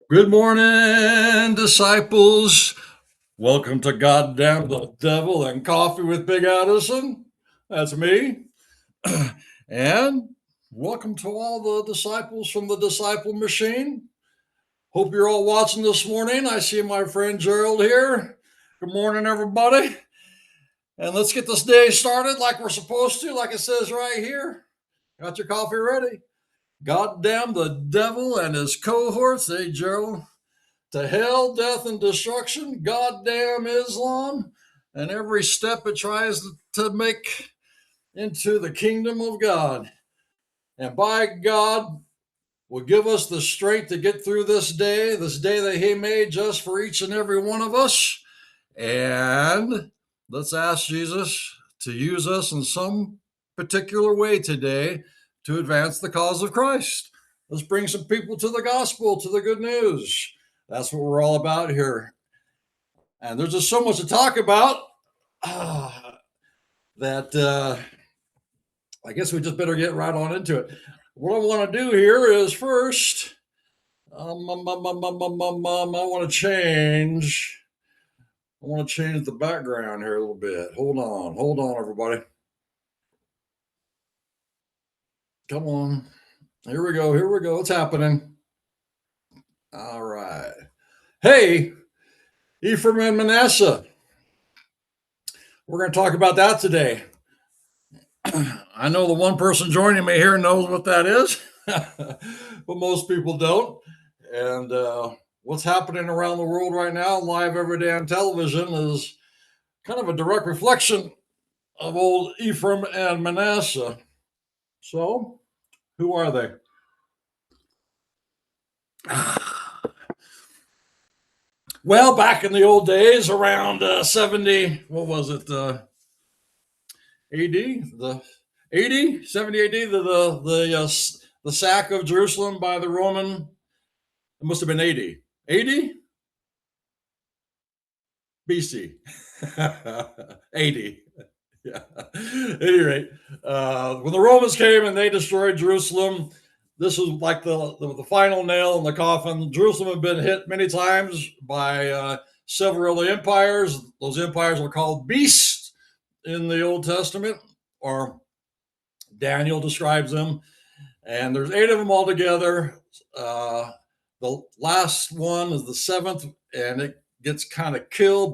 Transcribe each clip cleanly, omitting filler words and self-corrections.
Good morning, disciples. Welcome to Goddamn the Devil and Coffee with BigAddison. That's me. And welcome to all the disciples from the disciple machine. Hope you're all watching this morning. I see my friend Gerald here. Good morning, everybody. And let's get this day started like we're supposed to, like it says right here. Got your coffee ready? Goddamn the devil and his cohorts, eh, Gerald? To hell, death, and destruction, goddamn Islam, and every step it tries to make into the kingdom of God. And by God, will give us the strength to get through this day that He made just for each and every one of us. And let's ask Jesus to use us in some particular way today to advance the cause of Christ. Let's bring some people to the gospel, to the good news. That's what we're all about here. And there's just so much to talk about that I guess we just better get right on into it. What I want to do here is first, I want to change. I want to change the background here a little bit. Hold on, everybody. Come on, here we go. Here we go. It's happening. All right. Hey, Ephraim and Manasseh. We're going to talk about that today. I know the one person joining me here knows what that is, but most people don't. And what's happening around the world right now, live every day on television, is kind of a direct reflection of old Ephraim and Manasseh. So, who are they? Well, back in the old days, around 70, what was it, AD? The 80, 70 AD, the sack of Jerusalem by the Roman. It must have been 80. 80? BC. 80. Yeah. At any rate, when the Romans came and they destroyed Jerusalem, this was like the final nail in the coffin. Jerusalem had been hit many times by several other empires. Those empires were called beasts in the Old Testament, or Daniel describes them. And there's 8 of them altogether. The last one is the 7th, and it gets kind of killed,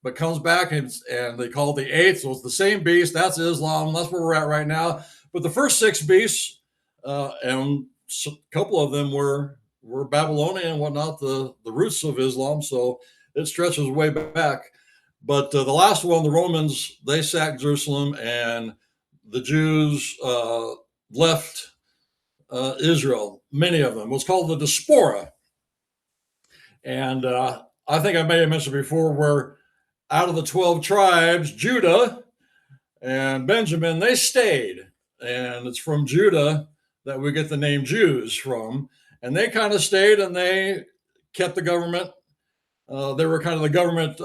but comes back and they call it the 8th. So it's the same beast. That's Islam. That's where we're at right now. But the first 6 beasts, and a couple of them were Babylonian and whatnot, the roots of Islam. So it stretches way back. But the last one, the Romans, they sacked Jerusalem, and the Jews left Israel. Many of them. It was called the diaspora. And I think I may have mentioned before, where out of the 12 tribes, Judah and Benjamin, they stayed. And it's from Judah that we get the name Jews from. And they kind of stayed, and they kept the government. They were kind of the government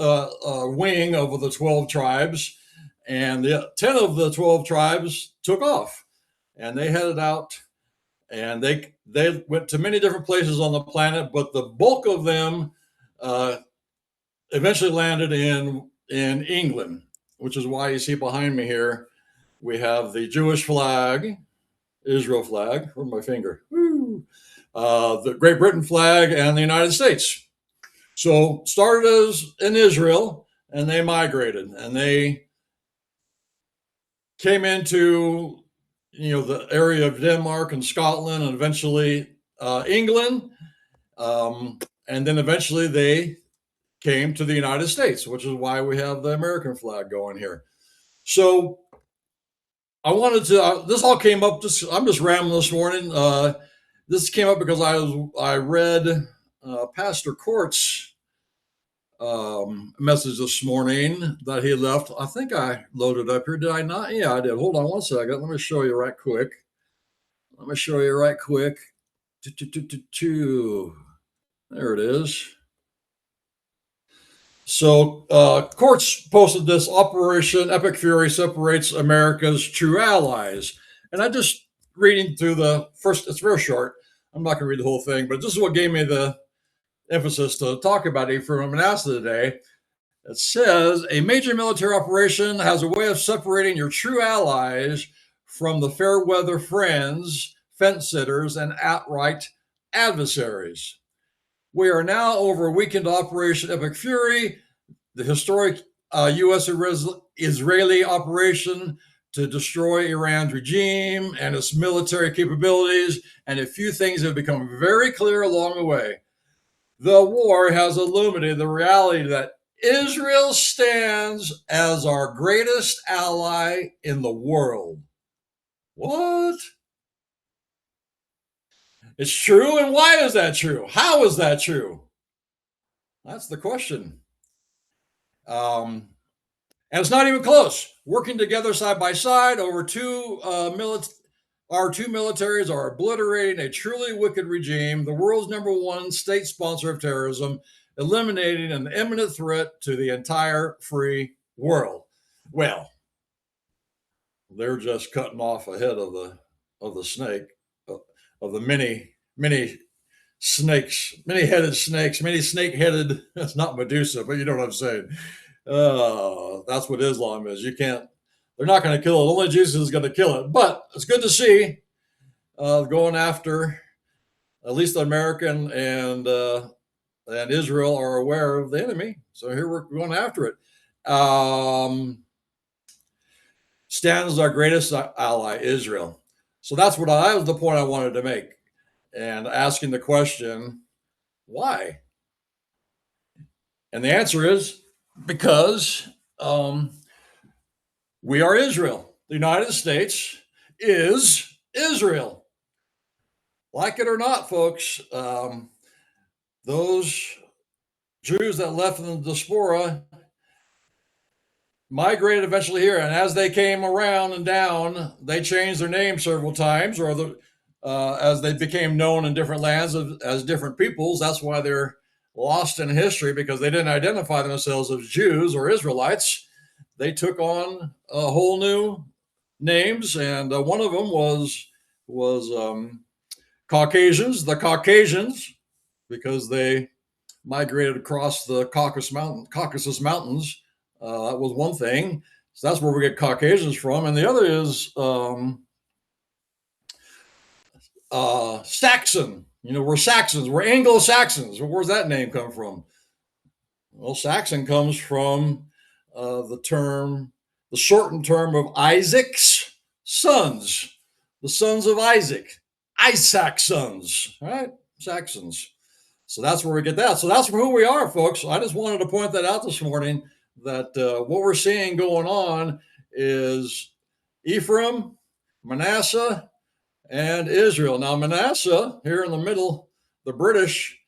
wing of the 12 tribes. And the 10 of the 12 tribes took off, and they headed out, and they went to many different places on the planet, but the bulk of them eventually landed in England, which is why you see behind me here we have the Jewish flag, Israel flag, where's my finger? The Great Britain flag, and the United States. So started as in Israel, and they migrated, and they came into the area of Denmark and Scotland, and eventually England, and then eventually they came to the United States, which is why we have the American flag going here. So I wanted to. This all came up. I'm just rambling this morning. This came up because I read Pastor Court's message this morning that he left. I think I loaded up here. Did I not? Yeah, I did. Hold on one second. Let me show you right quick. There it is. So Courts posted this: Operation Epic Fury separates America's true allies. And I just reading through the first, it's very short. I'm not going to read the whole thing, but this is what gave me the emphasis to talk about Ephraim and Manasseh today. It says a major military operation has a way of separating your true allies from the fair weather friends, fence sitters, and outright adversaries. We are now over a weekend Operation Epic Fury, the historic U.S. Israeli operation to destroy Iran's regime and its military capabilities, and a few things have become very clear along the way. The war has illuminated the reality that Israel stands as our greatest ally in the world. What? It's true, and why is that true? How is that true? That's the question. And it's not even close. Working together side by side over our two militaries are obliterating a truly wicked regime, the world's #1 state sponsor of terrorism, eliminating an imminent threat to the entire free world. Well, they're just cutting off a head of the snake, of the many snakes, many-headed snakes, many snake-headed. That's not Medusa, but you know what I'm saying. That's what Islam is. You can't. They're not going to kill it. Only Jesus is going to kill it. But it's good to see going after at least America and Israel are aware of the enemy. So here we're going after it. Stands our greatest ally, Israel. So that was the point I wanted to make, and asking the question, why? And the answer is because we are Israel. The United States is Israel. Like it or not, folks, those Jews that left in the diaspora migrated eventually here, and as they came around and down, they changed their name several times, or as they became known in different lands as different peoples. That's why they're lost in history, because they didn't identify themselves as Jews or Israelites. They took on a whole new names, and one of them was Caucasians, the Caucasians, because they migrated across the Caucasus Mountains. That was one thing. So that's where we get Caucasians from. And the other is Saxon. We're Saxons. We're Anglo-Saxons. Where's that name come from? Well, Saxon comes from the shortened term of Isaac's sons, the sons of Isaac, Isaac's sons, right? Saxons. So that's where we get that. So that's who we are, folks. I just wanted to point that out this morning, that what we're seeing going on is Ephraim, Manasseh, and Israel. Now, Manasseh, here in the middle, the British,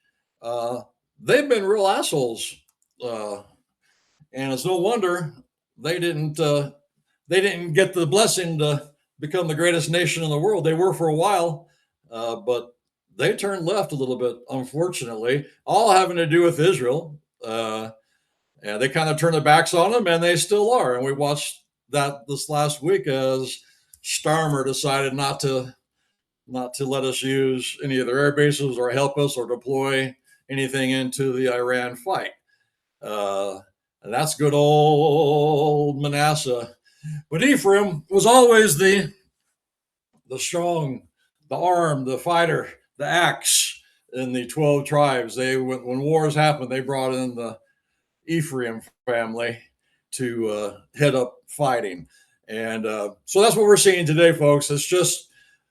they've been real assholes. And it's no wonder they didn't get the blessing to become the greatest nation in the world. They were for a while, but they turned left a little bit, unfortunately, all having to do with Israel. And they kind of turned their backs on them, and they still are. And we watched that this last week as Starmer decided not to let us use any of their air bases or help us or deploy anything into the Iran fight. And that's good old Manasseh. But Ephraim was always the strong, the arm, the fighter, the axe in the 12 tribes. When wars happened, they brought in the Ephraim family to head up fighting. And so that's what we're seeing today, folks. It's just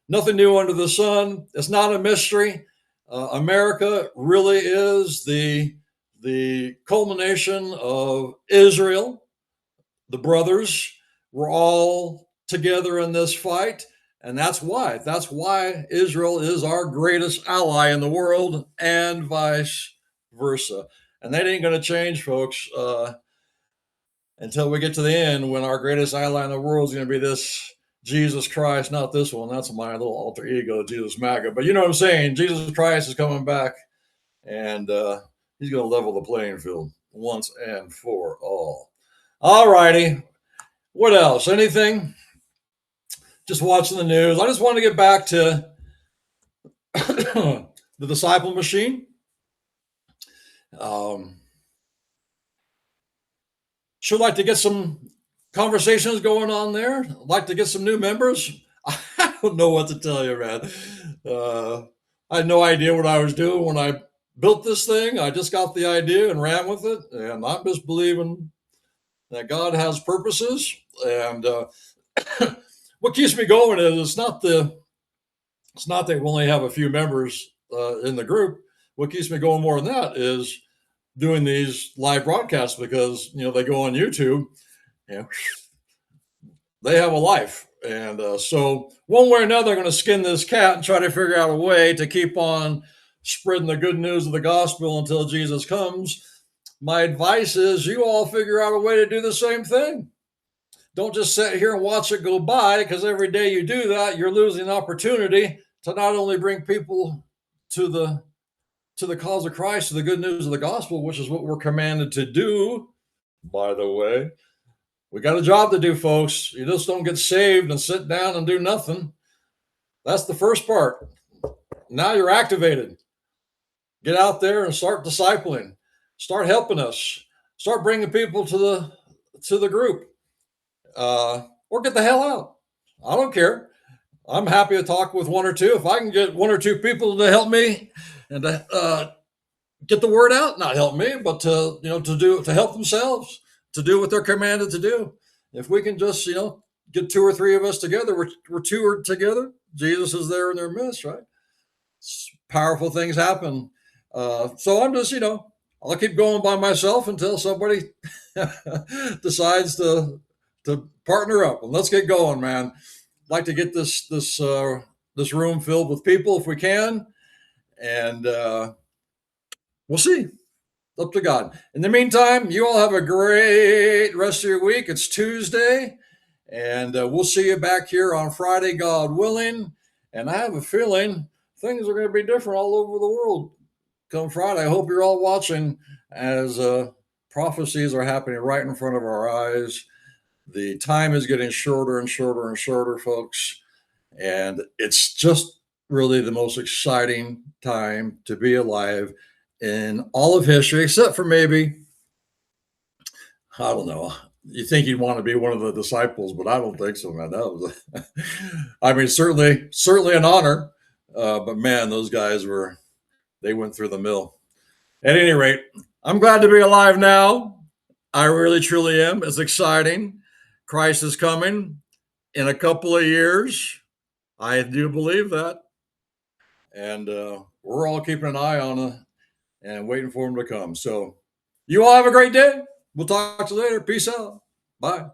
nothing new under the sun. It's not a mystery. America really is the culmination of Israel. The brothers were all together in this fight. And that's why Israel is our greatest ally in the world, and vice versa. And that ain't going to change, folks, until we get to the end, when our greatest ally in the world is going to be this Jesus Christ, not this one. That's my little alter ego, Jesus MAGA. But you know what I'm saying? Jesus Christ is coming back, and he's going to level the playing field once and for all. All righty. What else? Anything? Just watching the news. I just want to get back to the disciple machine. Um, Sure like to get some conversations going on there. Like to get some new members. I don't know what to tell you, man. Uh, I had no idea what I was doing when I built this thing. I just got the idea and ran with it, and I'm just believing that God has purposes. And what keeps me going is it's not that we only have a few members in the group. What keeps me going more than that is doing these live broadcasts because they go on YouTube. You know, they have a life, and so one way or another, they're going to skin this cat and try to figure out a way to keep on spreading the good news of the gospel until Jesus comes. My advice is you all figure out a way to do the same thing. Don't just sit here and watch it go by, because every day you do that, you're losing an opportunity to not only bring people to the cause of Christ, to the good news of the gospel, which is what we're commanded to do, by the way. We got a job to do, folks. You just don't get saved and sit down and do nothing. That's the first part. Now you're activated. Get out there and start discipling. Start helping us. Start bringing people to the group. Or get the hell out. I don't care. I'm happy to talk with one or two. If I can get one or two people to help me and to get the word out, not help me, but to help themselves, to do what they're commanded to do. If we can just get two or three of us together, we're two or together. Jesus is there in their midst, right? Powerful things happen. So I'm just I'll keep going by myself until somebody decides to partner up, and let's get going, man. I'd like to get this room filled with people if we can, and we'll see. Up to God. In the meantime, you all have a great rest of your week. It's Tuesday, and we'll see you back here on Friday, God willing. And I have a feeling things are going to be different all over the world come Friday. I hope you're all watching as prophecies are happening right in front of our eyes. The time is getting shorter and shorter and shorter, folks. And it's just really the most exciting time to be alive in all of history, except for maybe, I don't know. You think you'd want to be one of the disciples, but I don't think so, man. That was, I mean, certainly an honor. But man, those guys they went through the mill. At any rate, I'm glad to be alive now. I really, truly am. It's exciting. Christ is coming in a couple of years. I do believe that. And we're all keeping an eye on it and waiting for him to come. So you all have a great day. We'll talk to you later. Peace out. Bye.